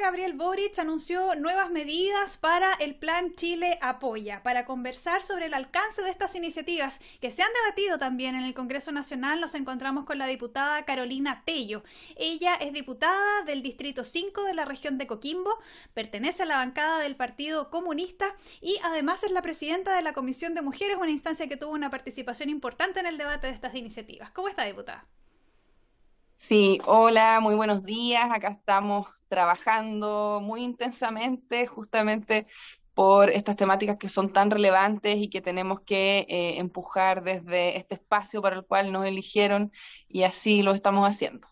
Gabriel Boric anunció nuevas medidas para el Plan Chile Apoya. Para conversar sobre el alcance de estas iniciativas que se han debatido también en el Congreso Nacional, nos encontramos con la diputada Carolina Tello. Ella es diputada del Distrito 5 de la región de Coquimbo, pertenece a la bancada del Partido Comunista y además es la presidenta de la Comisión de Mujeres, una instancia que tuvo una participación importante en el debate de estas iniciativas. ¿Cómo está, diputada? Sí, hola, muy buenos días. Acá estamos trabajando muy intensamente justamente por estas temáticas que son tan relevantes y que tenemos que empujar desde este espacio para el cual nos eligieron y así lo estamos haciendo.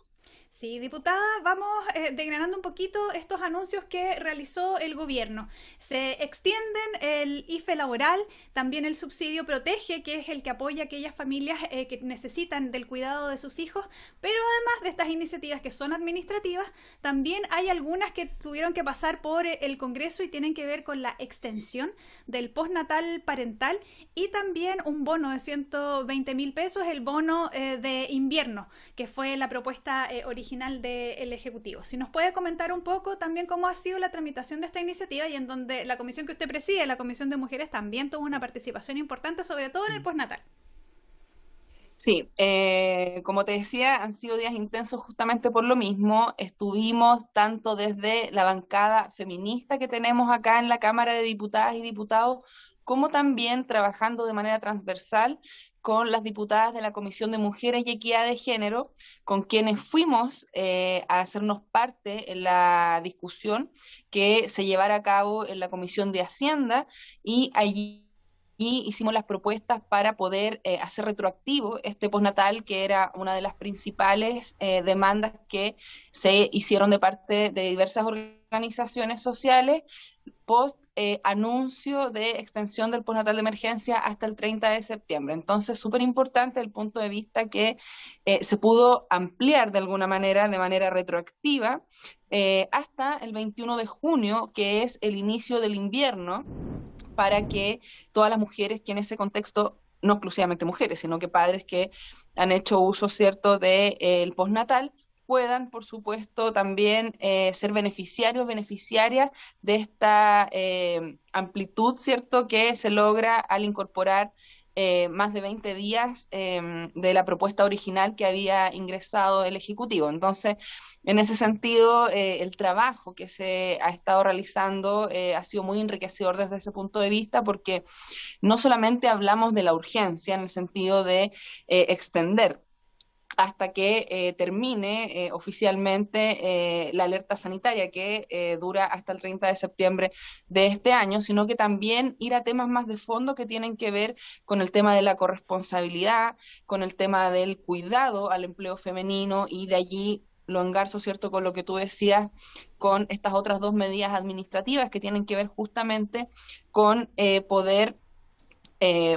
Sí, diputada, vamos desgranando un poquito estos anuncios que realizó el gobierno. Se extienden el IFE laboral, también el subsidio Protege, que es el que apoya a aquellas familias que necesitan del cuidado de sus hijos, pero además de estas iniciativas que son administrativas, también hay algunas que tuvieron que pasar por el Congreso y tienen que ver con la extensión del postnatal parental y también un bono de 120.000 pesos, el bono de invierno, que fue la propuesta original del Ejecutivo. Si nos puede comentar un poco también cómo ha sido la tramitación de esta iniciativa y en donde la comisión que usted preside, la Comisión de Mujeres, también tuvo una participación importante, sobre todo en el postnatal. Sí, como te decía, han sido días intensos justamente por lo mismo. Estuvimos tanto desde la bancada feminista que tenemos acá en la Cámara de Diputadas y Diputados, como también trabajando de manera transversal con las diputadas de la Comisión de Mujeres y Equidad de Género, con quienes fuimos a hacernos parte en la discusión que se llevara a cabo en la Comisión de Hacienda y allí y hicimos las propuestas para poder hacer retroactivo este postnatal, que era una de las principales demandas que se hicieron de parte de diversas organizaciones sociales post anuncio de extensión del postnatal de emergencia hasta el 30 de septiembre. Entonces, súper importante el punto de vista que se pudo ampliar de manera retroactiva, hasta el 21 de junio, que es el inicio del invierno, para que todas las mujeres que en ese contexto, no exclusivamente mujeres, sino que padres que han hecho uso, ¿cierto?, del postnatal, puedan, por supuesto, también ser beneficiarios, beneficiarias de esta amplitud, ¿cierto?, que se logra al incorporar más de 20 días de la propuesta original que había ingresado el Ejecutivo. Entonces, en ese sentido, el trabajo que se ha estado realizando ha sido muy enriquecedor desde ese punto de vista, porque no solamente hablamos de la urgencia en el sentido de extender hasta que termine oficialmente la alerta sanitaria que dura hasta el 30 de septiembre de este año, sino que también ir a temas más de fondo que tienen que ver con el tema de la corresponsabilidad, con el tema del cuidado al empleo femenino y de allí lo engarzo, ¿cierto?, con lo que tú decías, con estas otras dos medidas administrativas que tienen que ver justamente con poder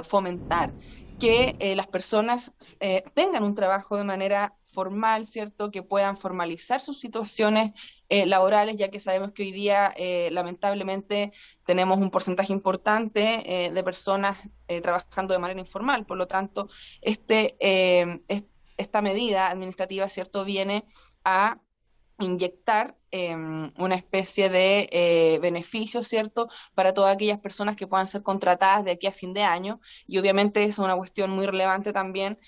fomentar que las personas tengan un trabajo de manera formal, ¿cierto? Que puedan formalizar sus situaciones laborales, ya que sabemos que hoy día lamentablemente tenemos un porcentaje importante de personas trabajando de manera informal. Por lo tanto, esta medida administrativa, ¿cierto?, viene a inyectar una especie de beneficio, ¿cierto?, para todas aquellas personas que puedan ser contratadas de aquí a fin de año. Y obviamente es una cuestión muy relevante también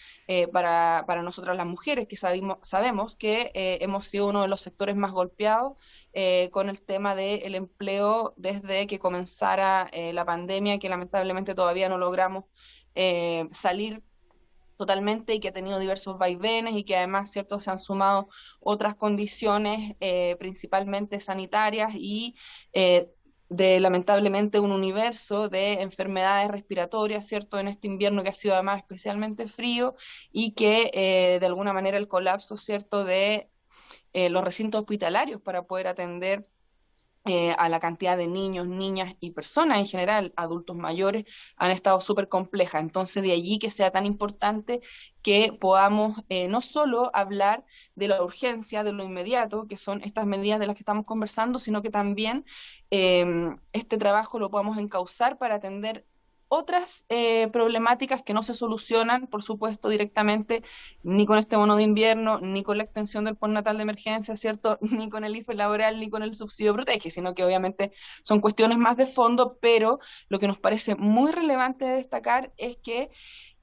para nosotras las mujeres, que sabemos que hemos sido uno de los sectores más golpeados con el tema del empleo desde que comenzara la pandemia, que lamentablemente todavía no logramos salir totalmente y que ha tenido diversos vaivenes y que además, ¿cierto?, se han sumado otras condiciones, principalmente sanitarias y lamentablemente un universo de enfermedades respiratorias, ¿cierto?, en este invierno que ha sido además especialmente frío y que de alguna manera el colapso, ¿cierto?, de los recintos hospitalarios para poder atender a la cantidad de niños, niñas y personas en general, adultos mayores, han estado súper complejas. Entonces, de allí que sea tan importante que podamos no solo hablar de la urgencia, de lo inmediato, que son estas medidas de las que estamos conversando, sino que también este trabajo lo podamos encauzar para atender otras problemáticas que no se solucionan, por supuesto, directamente ni con este bono de invierno, ni con la extensión del postnatal de emergencia, ¿cierto? Ni con el IFE laboral, ni con el subsidio protege, sino que obviamente son cuestiones más de fondo, pero lo que nos parece muy relevante de destacar es que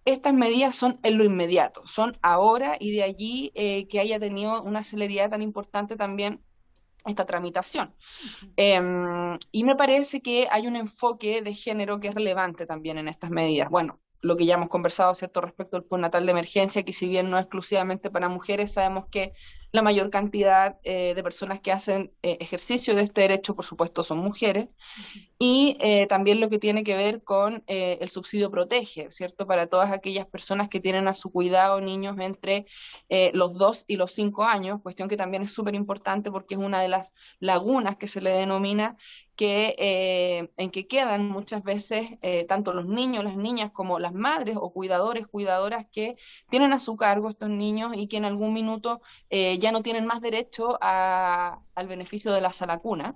estas medidas son en lo inmediato, son ahora y de allí que haya tenido una celeridad tan importante también esta tramitación. Y me parece que hay un enfoque de género que es relevante también en estas medidas. Bueno, lo que ya hemos conversado, ¿cierto?, respecto al postnatal de emergencia, que si bien no es exclusivamente para mujeres, sabemos que la mayor cantidad de personas que hacen ejercicio de este derecho, por supuesto, son mujeres. Y también lo que tiene que ver con el subsidio protege, ¿cierto? Para todas aquellas personas que tienen a su cuidado niños entre los 2 y los 5 años, cuestión que también es súper importante porque es una de las lagunas que se le denomina, en que quedan muchas veces tanto los niños, las niñas, como las madres o cuidadores, cuidadoras que tienen a su cargo estos niños y que en algún minuto ya no tienen más derecho al beneficio de la salacuna.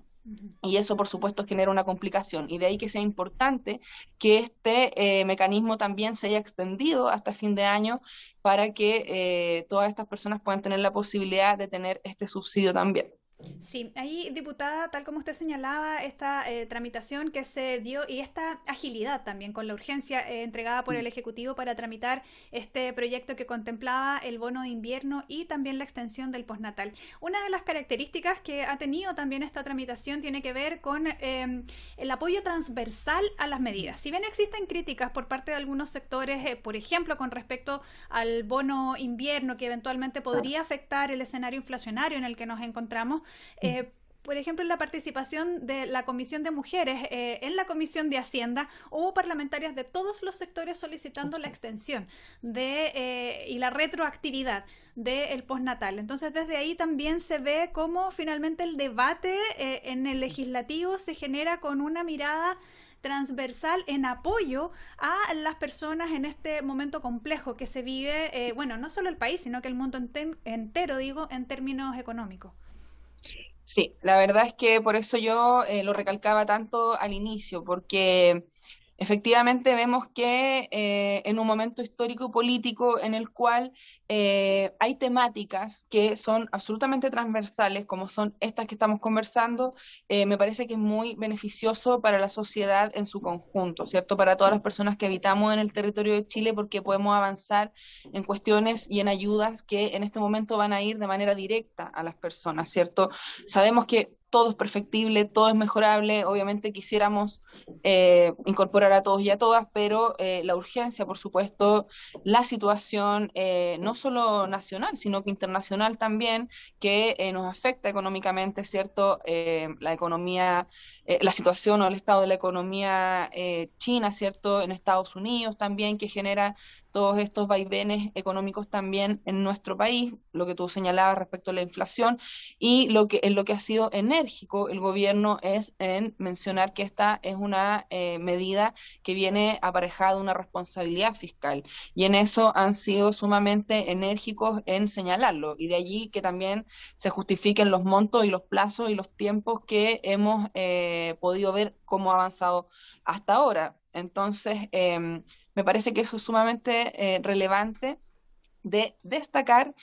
Y eso, por supuesto, genera una complicación. Y de ahí que sea importante que este mecanismo también se haya extendido hasta fin de año para que todas estas personas puedan tener la posibilidad de tener este subsidio también. Sí, ahí, diputada, tal como usted señalaba, esta tramitación que se dio y esta agilidad también con la urgencia entregada por el Ejecutivo para tramitar este proyecto que contemplaba el bono de invierno y también la extensión del postnatal. Una de las características que ha tenido también esta tramitación tiene que ver con el apoyo transversal a las medidas. Si bien existen críticas por parte de algunos sectores, por ejemplo, con respecto al bono invierno que eventualmente podría afectar el escenario inflacionario en el que nos encontramos, por ejemplo, en la participación de la Comisión de Mujeres en la Comisión de Hacienda, hubo parlamentarias de todos los sectores solicitando la extensión y la retroactividad del postnatal. Entonces, desde ahí también se ve cómo finalmente el debate en el legislativo se genera con una mirada transversal en apoyo a las personas en este momento complejo que se vive, bueno, no solo el país, sino que el mundo entero, digo, en términos económicos. Sí, la verdad es que por eso yo lo recalcaba tanto al inicio, porque efectivamente vemos que en un momento histórico y político en el cual hay temáticas que son absolutamente transversales, como son estas que estamos conversando, me parece que es muy beneficioso para la sociedad en su conjunto, ¿cierto? Para todas las personas que habitamos en el territorio de Chile, porque podemos avanzar en cuestiones y en ayudas que en este momento van a ir de manera directa a las personas, ¿cierto? Sabemos que todo es perfectible, todo es mejorable, obviamente quisiéramos incorporar a todos y a todas, pero la urgencia, por supuesto, la situación, no solo nacional, sino que internacional también, que nos afecta económicamente, ¿cierto? La economía, la situación o el estado de la economía china, ¿cierto? En Estados Unidos también, que genera todos estos vaivenes económicos también en nuestro país, lo que tú señalabas respecto a la inflación, y en lo que ha sido enérgico el gobierno es en mencionar que esta es una medida que viene aparejada de una responsabilidad fiscal, y en eso han sido sumamente enérgicos en señalarlo, y de allí que también se justifiquen los montos y los plazos y los tiempos que hemos podido ver cómo ha avanzado hasta ahora. Entonces, me parece que eso es sumamente relevante de destacar,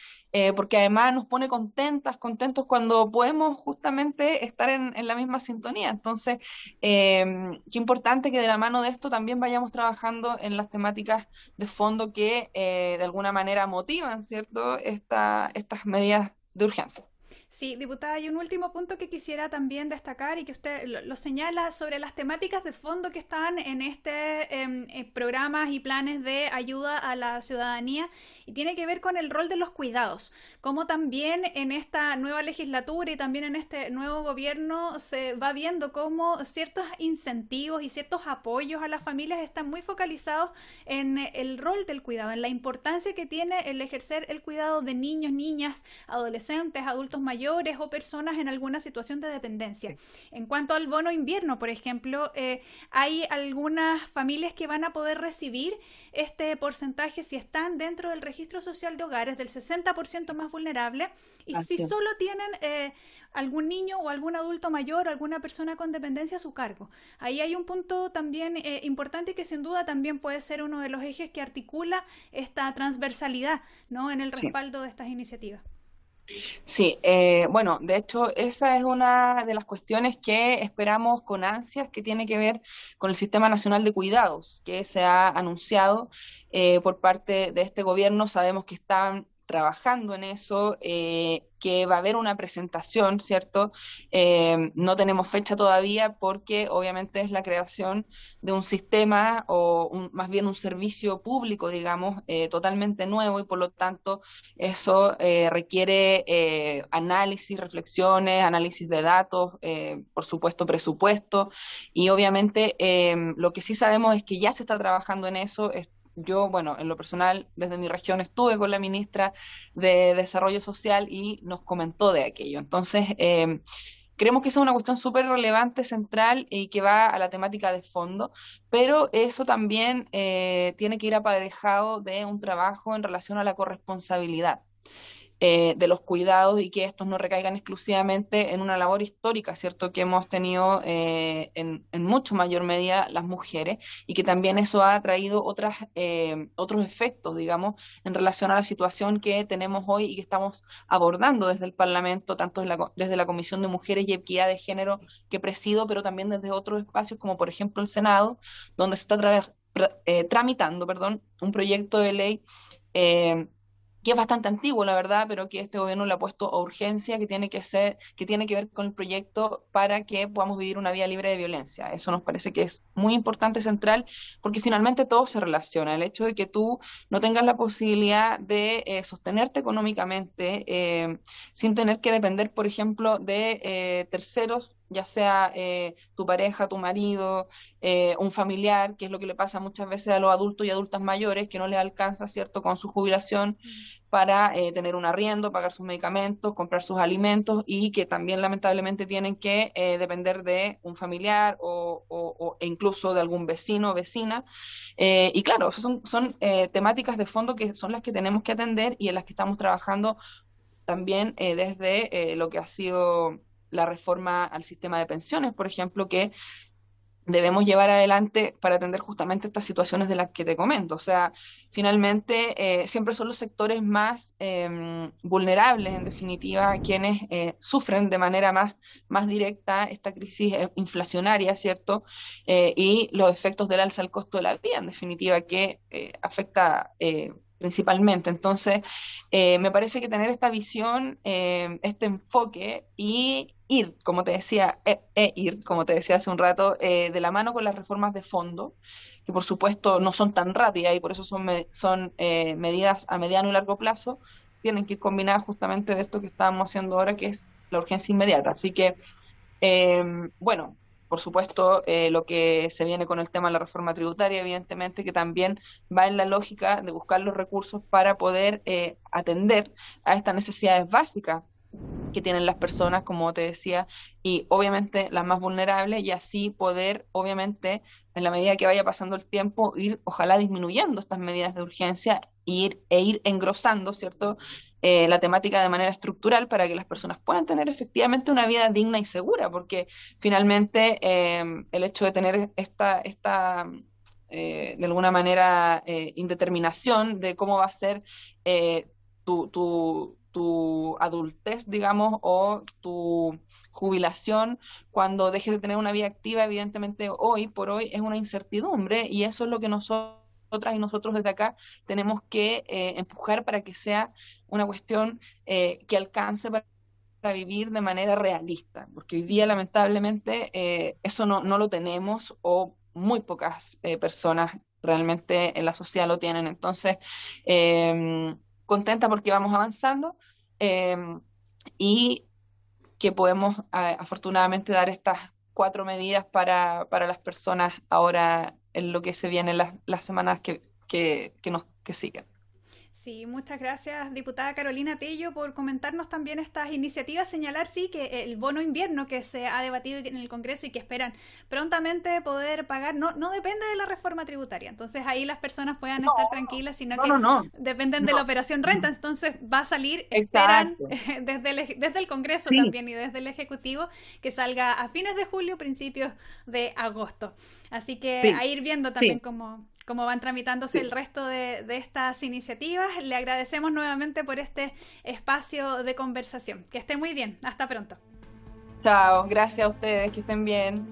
porque además nos pone contentos cuando podemos justamente estar en la misma sintonía. Entonces, qué importante que de la mano de esto también vayamos trabajando en las temáticas de fondo que de alguna manera motivan, ¿cierto?, estas medidas de urgencia. Sí, diputada, hay un último punto que quisiera también destacar y que usted lo señala sobre las temáticas de fondo que están en programas y planes de ayuda a la ciudadanía y tiene que ver con el rol de los cuidados, como también en esta nueva legislatura y también en este nuevo gobierno se va viendo cómo ciertos incentivos y ciertos apoyos a las familias están muy focalizados en el rol del cuidado, en la importancia que tiene el ejercer el cuidado de niños, niñas, adolescentes, adultos mayores mayores o personas en alguna situación de dependencia. En cuanto al bono invierno, por ejemplo, hay algunas familias que van a poder recibir este porcentaje si están dentro del registro social de hogares del 60% más vulnerable, y si Así es. solo tienen algún niño o algún adulto mayor o alguna persona con dependencia a su cargo. Ahí hay un punto también importante, que sin duda también puede ser uno de los ejes que articula esta transversalidad, ¿no?, en el Sí. respaldo de estas iniciativas. Sí, bueno, de hecho, esa es una de las cuestiones que esperamos con ansias, que tiene que ver con el Sistema Nacional de Cuidados, que se ha anunciado por parte de este gobierno. Sabemos que están trabajando en eso, que va a haber una presentación, ¿cierto? No tenemos fecha todavía porque obviamente es la creación de un sistema más bien un servicio público, digamos, totalmente nuevo, y por lo tanto eso requiere análisis, reflexiones, análisis de datos, por supuesto presupuesto, y obviamente lo que sí sabemos es que ya se está trabajando en eso. Yo, bueno, en lo personal, desde mi región estuve con la ministra de Desarrollo Social y nos comentó de aquello. Entonces, creemos que esa es una cuestión súper relevante, central, y que va a la temática de fondo, pero eso también tiene que ir aparejado de un trabajo en relación a la corresponsabilidad de los cuidados, y que estos no recaigan exclusivamente en una labor histórica, ¿cierto?, que hemos tenido en mucho mayor medida las mujeres, y que también eso ha traído otros efectos, digamos, en relación a la situación que tenemos hoy y que estamos abordando desde el Parlamento, tanto desde la Comisión de Mujeres y Equidad de Género que presido, pero también desde otros espacios, como por ejemplo el Senado, donde se está tramitando, perdón, un proyecto de ley eh, que es bastante antiguo, la verdad, pero que este gobierno le ha puesto a urgencia, que tiene que ver con el proyecto para que podamos vivir una vida libre de violencia. Eso nos parece que es muy importante, central, porque finalmente todo se relaciona. El hecho de que tú no tengas la posibilidad de sostenerte económicamente, sin tener que depender, por ejemplo, de terceros, ya sea tu pareja, tu marido, un familiar, que es lo que le pasa muchas veces a los adultos y adultas mayores, que no les alcanza, ¿cierto?, con su jubilación para tener un arriendo, pagar sus medicamentos, comprar sus alimentos, y que también lamentablemente tienen que depender de un familiar e incluso de algún vecino o vecina. Y claro, esas son temáticas de fondo que son las que tenemos que atender y en las que estamos trabajando también desde lo que ha sido la reforma al sistema de pensiones, por ejemplo, que debemos llevar adelante para atender justamente estas situaciones de las que te comento. O sea, finalmente siempre son los sectores más vulnerables, en definitiva, quienes sufren de manera más directa esta crisis inflacionaria, ¿cierto? Y los efectos del alza al costo de la vida, en definitiva, que afecta principalmente. Entonces, me parece que tener esta visión, este enfoque, y ir, como te decía, ir, como te decía hace un rato, de la mano con las reformas de fondo, que por supuesto no son tan rápidas y por eso son medidas a mediano y largo plazo, tienen que ir combinadas justamente de esto que estábamos haciendo ahora, que es la urgencia inmediata. Así que, eh, bueno, por supuesto, lo que se viene con el tema de la reforma tributaria, evidentemente, que también va en la lógica de buscar los recursos para poder atender a estas necesidades básicas que tienen las personas, como te decía, y obviamente las más vulnerables, y así poder, obviamente, en la medida que vaya pasando el tiempo, ir ojalá disminuyendo estas medidas de urgencia e ir engrosando, ¿cierto? La temática de manera estructural, para que las personas puedan tener efectivamente una vida digna y segura, porque finalmente el hecho de tener de alguna manera, indeterminación de cómo va a ser tu adultez, digamos, o tu jubilación cuando dejes de tener una vida activa, evidentemente hoy por hoy es una incertidumbre, y eso es lo que nosotras y nosotros desde acá tenemos que empujar para que sea una cuestión que alcance para vivir de manera realista, porque hoy día lamentablemente eso no lo tenemos, o muy pocas personas realmente en la sociedad lo tienen. Entonces, contenta porque vamos avanzando, eh, y que podemos afortunadamente dar estas 4 medidas para las personas ahora en lo que se viene las semanas que siguen. Sí, muchas gracias, diputada Carolina Tello, por comentarnos también estas iniciativas. Señalar, sí, que el bono invierno que se ha debatido en el Congreso y que esperan prontamente poder pagar, no depende de la reforma tributaria. Entonces ahí las personas puedan estar tranquilas, sino que dependen de la operación renta. Entonces va a salir, esperan desde el Congreso también y desde el Ejecutivo, que salga a fines de julio, principios de agosto. Así que a ir viendo también cómo van tramitándose el resto de estas iniciativas. Le agradecemos nuevamente por este espacio de conversación. Que esté muy bien. Hasta pronto. Chao. Gracias a ustedes. Que estén bien.